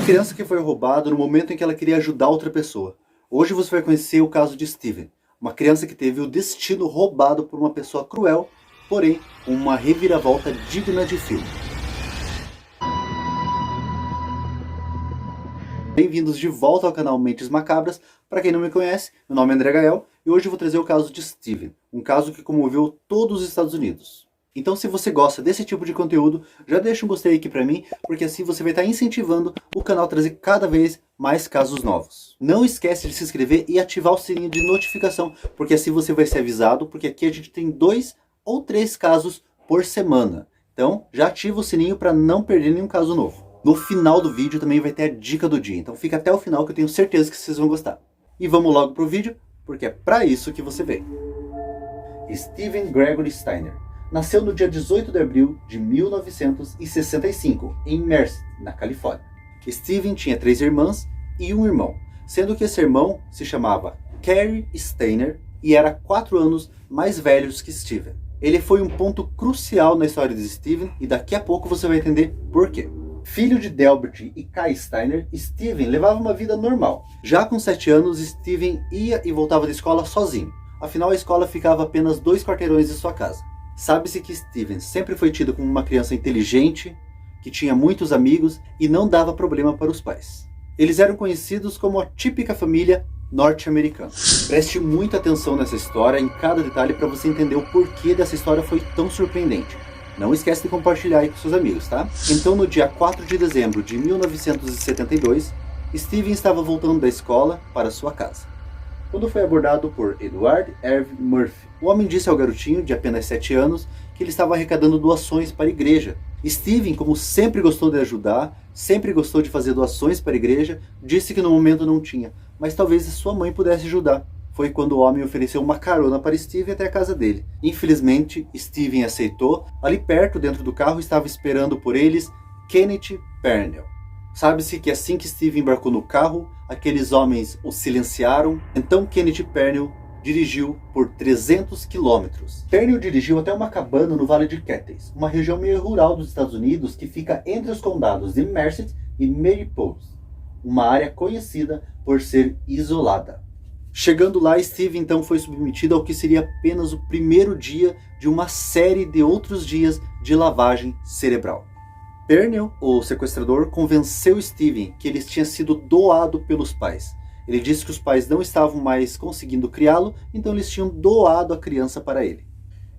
criança que foi roubada no momento em que ela queria ajudar outra pessoa. Hoje você vai conhecer o caso de Steven, uma criança que teve o destino roubado por uma pessoa cruel, porém com uma reviravolta digna de filme. Bem-vindos de volta ao canal Mentes Macabras. Para quem não me conhece, meu nome é André Gael e hoje eu vou trazer o caso de Steven, um caso que comoveu todos os Estados Unidos. Então, se você gosta desse tipo de conteúdo, já deixa um gostei aqui pra mim, porque assim você vai estar incentivando o canal a trazer cada vez mais casos novos. Não esquece de se inscrever e ativar o sininho de notificação, porque assim você vai ser avisado, porque aqui a gente tem 2 ou 3 casos por semana. Então, já ativa o sininho para não perder nenhum caso novo. No final do vídeo também vai ter a dica do dia, então fica até o final que eu tenho certeza que vocês vão gostar. E vamos logo pro vídeo, porque é para isso que você veio. Steven Gregory Steiner nasceu no dia 18 de abril de 1965, em Merced, na Califórnia. Steven tinha 3 irmãs e um irmão, sendo que esse irmão se chamava Cary Steiner e era 4 anos mais velho que Steven. Ele foi um ponto crucial na história de Steven e daqui a pouco você vai entender por quê. Filho de Delbert e Kay Steiner, Steven levava uma vida normal. Já com 7 anos, Steven ia e voltava da escola sozinho. Afinal, a escola ficava a apenas 2 quarteirões de sua casa. Sabe-se que Steven sempre foi tido como uma criança inteligente, que tinha muitos amigos e não dava problema para os pais. Eles eram conhecidos como a típica família norte-americana. Preste muita atenção nessa história, em cada detalhe, para você entender o porquê dessa história foi tão surpreendente. Não esquece de compartilhar aí com seus amigos, tá? Então, no dia 4 de dezembro de 1972, Steven estava voltando da escola para sua casa, quando foi abordado por Edward Irv Murphy. O homem disse ao garotinho, de apenas 7 anos, que ele estava arrecadando doações para a igreja. Steven, como sempre gostou de ajudar, sempre gostou de fazer doações para a igreja, disse que no momento não tinha, mas talvez a sua mãe pudesse ajudar. Foi quando o homem ofereceu uma carona para Steven até a casa dele. Infelizmente, Steven aceitou. Ali perto, dentro do carro, estava esperando por eles Kenneth Pernell. Sabe-se que assim que Steven embarcou no carro, aqueles homens o silenciaram. Então Kenneth Pernell dirigiu por 300 quilômetros. Pernell dirigiu até uma cabana no Vale de Cathys, uma região meio rural dos Estados Unidos que fica entre os condados de Merced e Mariposa, uma área conhecida por ser isolada. Chegando lá, Steven então foi submetido ao que seria apenas o primeiro dia de uma série de outros dias de lavagem cerebral. Pernell, o sequestrador, convenceu Steven que ele tinha sido doado pelos pais. Ele disse que os pais não estavam mais conseguindo criá-lo, então eles tinham doado a criança para ele.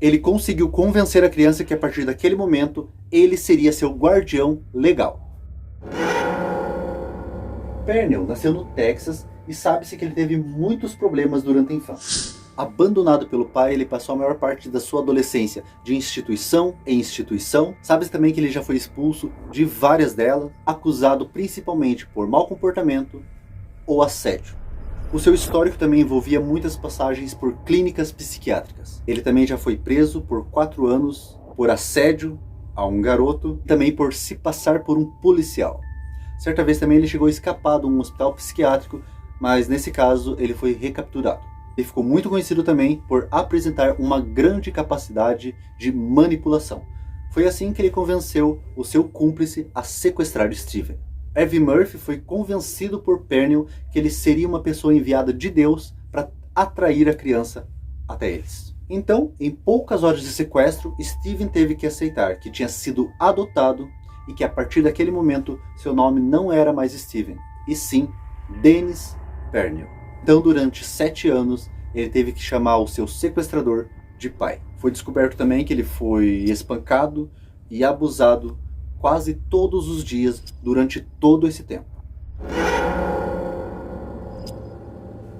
Ele conseguiu convencer a criança que a partir daquele momento ele seria seu guardião legal. Pernell nasceu no Texas e sabe-se que ele teve muitos problemas durante a infância. Abandonado pelo pai, ele passou a maior parte da sua adolescência de instituição em instituição. Sabe-se também que ele já foi expulso de várias delas, acusado principalmente por mau comportamento ou assédio. O seu histórico também envolvia muitas passagens por clínicas psiquiátricas. Ele também já foi preso por 4 anos por assédio a um garoto, e também por se passar por um policial. Certa vez também ele chegou a escapar de um hospital psiquiátrico, mas nesse caso ele foi recapturado. Ele ficou muito conhecido também por apresentar uma grande capacidade de manipulação. Foi assim que ele convenceu o seu cúmplice a sequestrar Steven. Irv Murphy foi convencido por Pernell que ele seria uma pessoa enviada de Deus para atrair a criança até eles. Então, em poucas horas de sequestro, Steven teve que aceitar que tinha sido adotado e que a partir daquele momento seu nome não era mais Steven, e sim Dennis Pernell. Então, durante 7 anos, ele teve que chamar o seu sequestrador de pai. Foi descoberto também que ele foi espancado e abusado quase todos os dias durante todo esse tempo.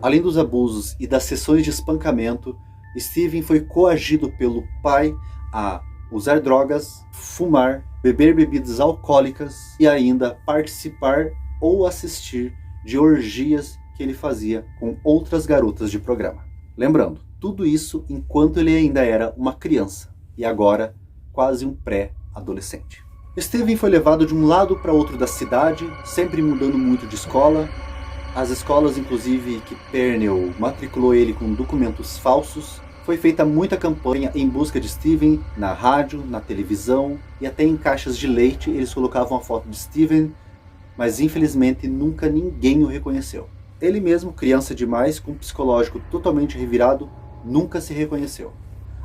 Além dos abusos e das sessões de espancamento, Steven foi coagido pelo pai a usar drogas, fumar, beber bebidas alcoólicas e ainda participar ou assistir de orgias que ele fazia com outras garotas de programa. Lembrando, tudo isso enquanto ele ainda era uma criança e agora quase um pré-adolescente. Steven foi levado de um lado para outro da cidade, sempre mudando muito de escola. As escolas, inclusive, que Pernell matriculou ele com documentos falsos. Foi feita muita campanha em busca de Steven na rádio, na televisão e até em caixas de leite eles colocavam a foto de Steven mas infelizmente nunca ninguém o reconheceu. Ele mesmo, criança demais, com um psicológico totalmente revirado, nunca se reconheceu.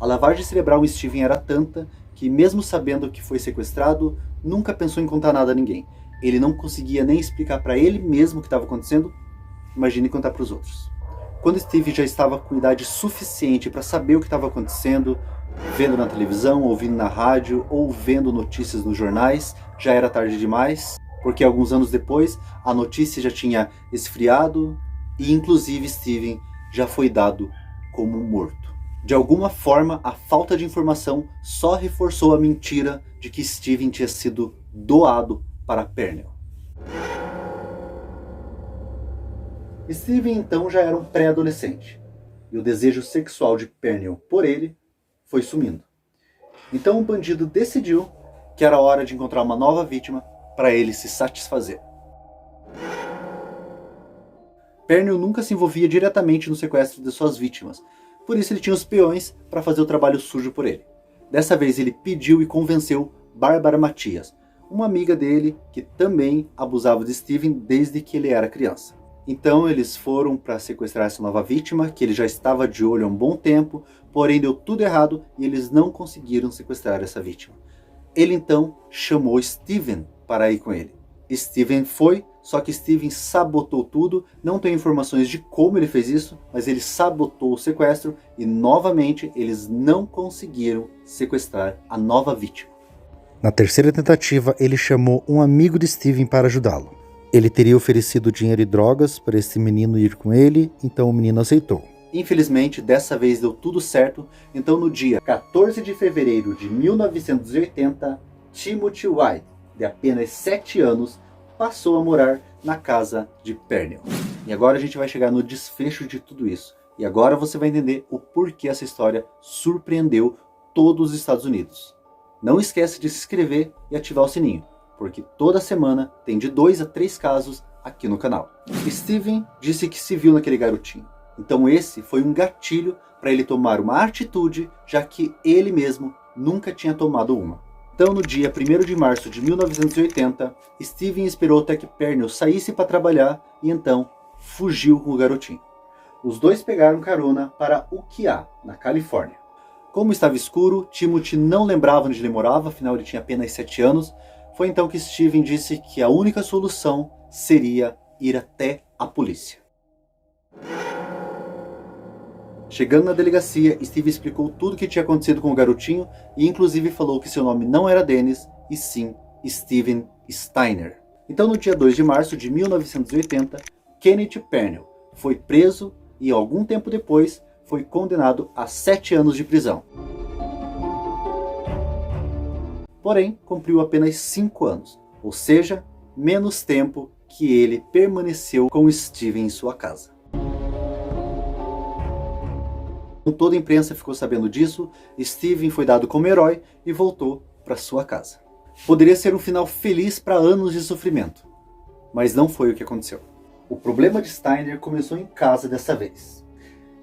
A lavagem cerebral em Steven era tanta que, mesmo sabendo que foi sequestrado, nunca pensou em contar nada a ninguém. Ele não conseguia nem explicar para ele mesmo o que estava acontecendo, imagine contar para os outros. Quando Steve já estava com idade suficiente para saber o que estava acontecendo, vendo na televisão, ouvindo na rádio ou vendo notícias nos jornais, já era tarde demais, porque alguns anos depois a notícia já tinha esfriado e inclusive Steven já foi dado como morto. De alguma forma, a falta de informação só reforçou a mentira de que Steven tinha sido doado para Pernell. Steven então já era um pré-adolescente, e o desejo sexual de Pernell por ele foi sumindo. Então o bandido decidiu que era hora de encontrar uma nova vítima para ele se satisfazer. Pernell nunca se envolvia diretamente no sequestro de suas vítimas, por isso ele tinha os peões para fazer o trabalho sujo por ele. Dessa vez ele pediu e convenceu Bárbara Matias, uma amiga dele que também abusava de Steven desde que ele era criança. Então eles foram para sequestrar essa nova vítima, que ele já estava de olho há um bom tempo, porém deu tudo errado e eles não conseguiram sequestrar essa vítima. Ele então chamou Steven para ir com ele. Steven foi, só que Steven sabotou tudo, não tem informações de como ele fez isso, mas ele sabotou o sequestro e novamente eles não conseguiram sequestrar a nova vítima. Na terceira tentativa, ele chamou um amigo de Steven para ajudá-lo. Ele teria oferecido dinheiro e drogas para esse menino ir com ele, então o menino aceitou. Infelizmente, dessa vez deu tudo certo, então no dia 14 de fevereiro de 1980, Timothy White, de apenas 7 anos, passou a morar na casa de Pernell. E agora a gente vai chegar no desfecho de tudo isso. E agora você vai entender o porquê essa história surpreendeu todos os Estados Unidos. Não esquece de se inscrever e ativar o sininho, porque toda semana tem de 2 a 3 casos aqui no canal. Steven disse que se viu naquele garotinho. Então esse foi um gatilho para ele tomar uma atitude, já que ele mesmo nunca tinha tomado uma. Então no dia 1º de março de 1980, Steven esperou até que Pernell saísse para trabalhar e então fugiu com o garotinho. Os dois pegaram carona para Ukiah, na Califórnia. Como estava escuro, Timothy não lembrava onde ele morava, afinal ele tinha apenas 7 anos. Foi então que Steven disse que a única solução seria ir até a polícia. Chegando na delegacia, Steve explicou tudo o que tinha acontecido com o garotinho e inclusive falou que seu nome não era Dennis, e sim Steven Steiner. Então no dia 2 de março de 1980, Kenneth Pernell foi preso e algum tempo depois foi condenado a 7 anos de prisão. Porém, cumpriu apenas 5 anos, ou seja, menos tempo que ele permaneceu com Steven em sua casa. Toda a imprensa ficou sabendo disso, Steven foi dado como herói e voltou para sua casa. Poderia ser um final feliz para anos de sofrimento, mas não foi o que aconteceu. O problema de Steiner começou em casa dessa vez.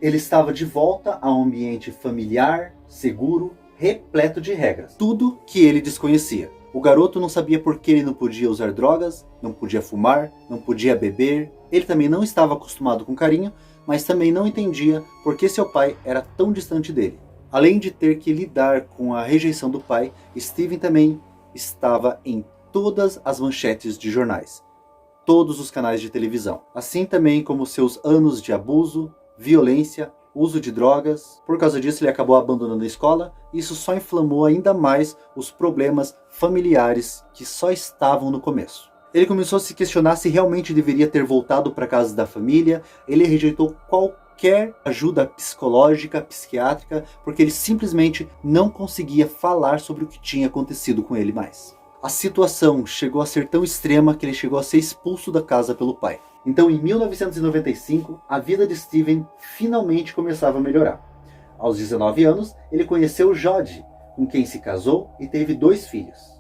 Ele estava de volta a um ambiente familiar, seguro, repleto de regras. Tudo que ele desconhecia. O garoto não sabia por que ele não podia usar drogas, não podia fumar, não podia beber. Ele também não estava acostumado com carinho, mas também não entendia por que seu pai era tão distante dele. Além de ter que lidar com a rejeição do pai, Steven também estava em todas as manchetes de jornais, todos os canais de televisão, assim também como seus anos de abuso, violência, uso de drogas. Por causa disso ele acabou abandonando a escola e isso só inflamou ainda mais os problemas familiares que só estavam no começo. Ele começou a se questionar se realmente deveria ter voltado para a casa da família. Ele rejeitou qualquer ajuda psicológica, psiquiátrica, porque ele simplesmente não conseguia falar sobre o que tinha acontecido com ele mais. A situação chegou a ser tão extrema que ele chegou a ser expulso da casa pelo pai. Então em 1995, a vida de Steven finalmente começava a melhorar. Aos 19 anos, ele conheceu Jody, com quem se casou e teve 2 filhos.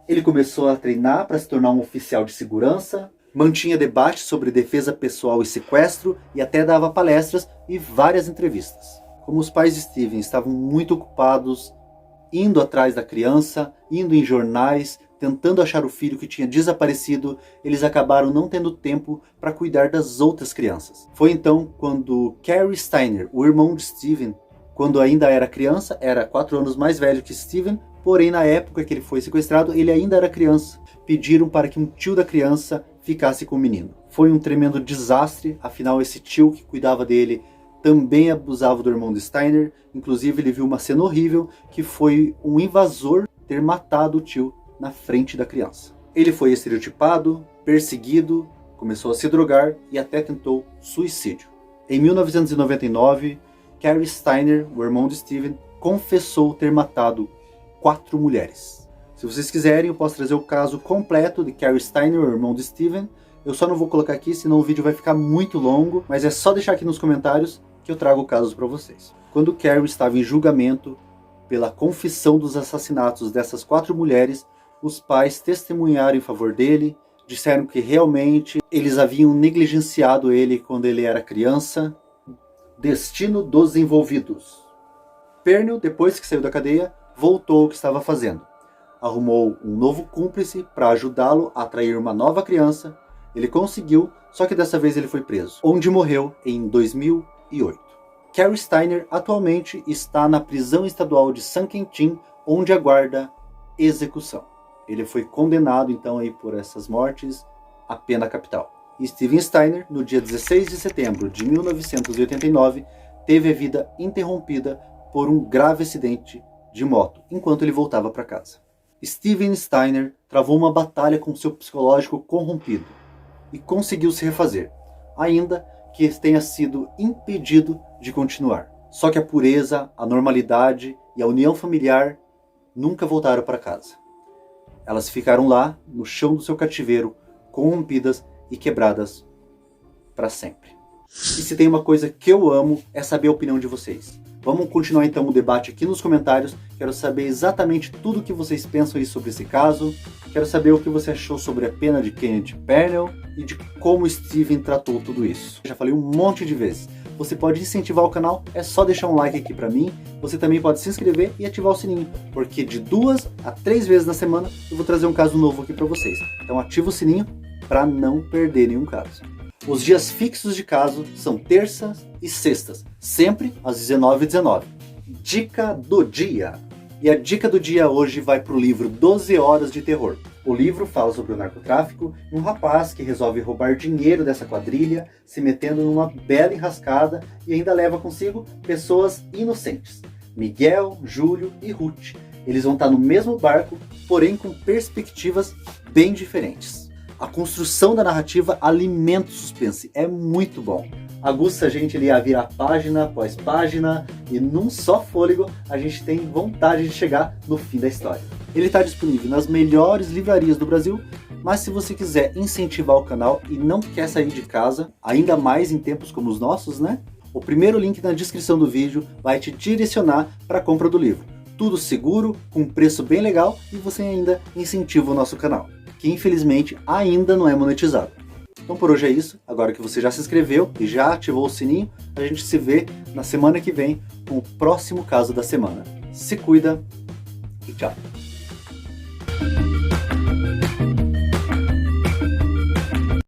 Ele começou a treinar para se tornar um oficial de segurança, mantinha debates sobre defesa pessoal e sequestro e até dava palestras e várias entrevistas. Como os pais de Steven estavam muito ocupados indo atrás da criança, indo em jornais, tentando achar o filho que tinha desaparecido. Eles acabaram não tendo tempo para cuidar das outras crianças. Foi então quando Cary Steiner, o irmão de Steven, quando ainda era criança, era 4 anos mais velho que Steven, porém na época que ele foi sequestrado, ele ainda era criança. Pediram para que um tio da criança ficasse com o menino. Foi um tremendo desastre, afinal esse tio que cuidava dele também abusava do irmão de Steiner. Inclusive ele viu uma cena horrível, que foi um invasor ter matado o tio na frente da criança. Ele foi estereotipado, perseguido, começou a se drogar e até tentou suicídio. Em 1999, Cary Steiner, o irmão de Steven, confessou ter matado 4 mulheres. Se vocês quiserem, eu posso trazer o caso completo de Cary Steiner, o irmão de Steven. Eu só não vou colocar aqui, senão o vídeo vai ficar muito longo, mas é só deixar aqui nos comentários que eu trago o caso para vocês. Quando Cary estava em julgamento pela confissão dos assassinatos dessas 4 mulheres, os pais testemunharam em favor dele, disseram que realmente eles haviam negligenciado ele quando ele era criança. Destino dos envolvidos. Pernell, depois que saiu da cadeia, voltou ao que estava fazendo. Arrumou um novo cúmplice para ajudá-lo a atrair uma nova criança. Ele conseguiu, só que dessa vez ele foi preso, onde morreu em 2008. Cary Steiner atualmente está na prisão estadual de San Quentin, onde aguarda execução. Ele foi condenado então aí por essas mortes à pena capital. E Steven Steiner, no dia 16 de setembro de 1989, teve a vida interrompida por um grave acidente de moto, enquanto ele voltava para casa. Steven Steiner travou uma batalha com seu psicológico corrompido e conseguiu se refazer, ainda que tenha sido impedido de continuar. Só que a pureza, a normalidade e a união familiar nunca voltaram para casa. Elas ficaram lá, no chão do seu cativeiro, corrompidas e quebradas para sempre. E se tem uma coisa que eu amo, é saber a opinião de vocês. Vamos continuar então o debate aqui nos comentários. Quero saber exatamente tudo o que vocês pensam aí sobre esse caso. Quero saber o que você achou sobre a pena de Kenneth Pernell e de como Steven tratou tudo isso. Já falei um monte de vezes. Você pode incentivar o canal, é só deixar um like aqui pra mim. Você também pode se inscrever e ativar o sininho, porque de 2 a 3 vezes na semana eu vou trazer um caso novo aqui pra vocês. Então ativa o sininho para não perder nenhum caso. Os dias fixos de caso são terças e sextas, sempre às 19h19. Dica do dia. E a dica do dia hoje vai para o livro 12 Horas de Terror. O livro fala sobre o narcotráfico e um rapaz que resolve roubar dinheiro dessa quadrilha, se metendo numa bela enrascada e ainda leva consigo pessoas inocentes. Miguel, Júlio e Ruth. Eles vão estar no mesmo barco, porém com perspectivas bem diferentes. A construção da narrativa alimenta o suspense, é muito bom. Aguça a gente ali a virar página após página e num só fôlego a gente tem vontade de chegar no fim da história. Ele está disponível nas melhores livrarias do Brasil, mas se você quiser incentivar o canal e não quer sair de casa, ainda mais em tempos como os nossos, né? O primeiro link na descrição do vídeo vai te direcionar para a compra do livro. Tudo seguro, com um preço bem legal e você ainda incentiva o nosso canal, que infelizmente ainda não é monetizado. Então por hoje é isso. Agora que você já se inscreveu e já ativou o sininho, a gente se vê na semana que vem com o próximo caso da semana. Se cuida e tchau!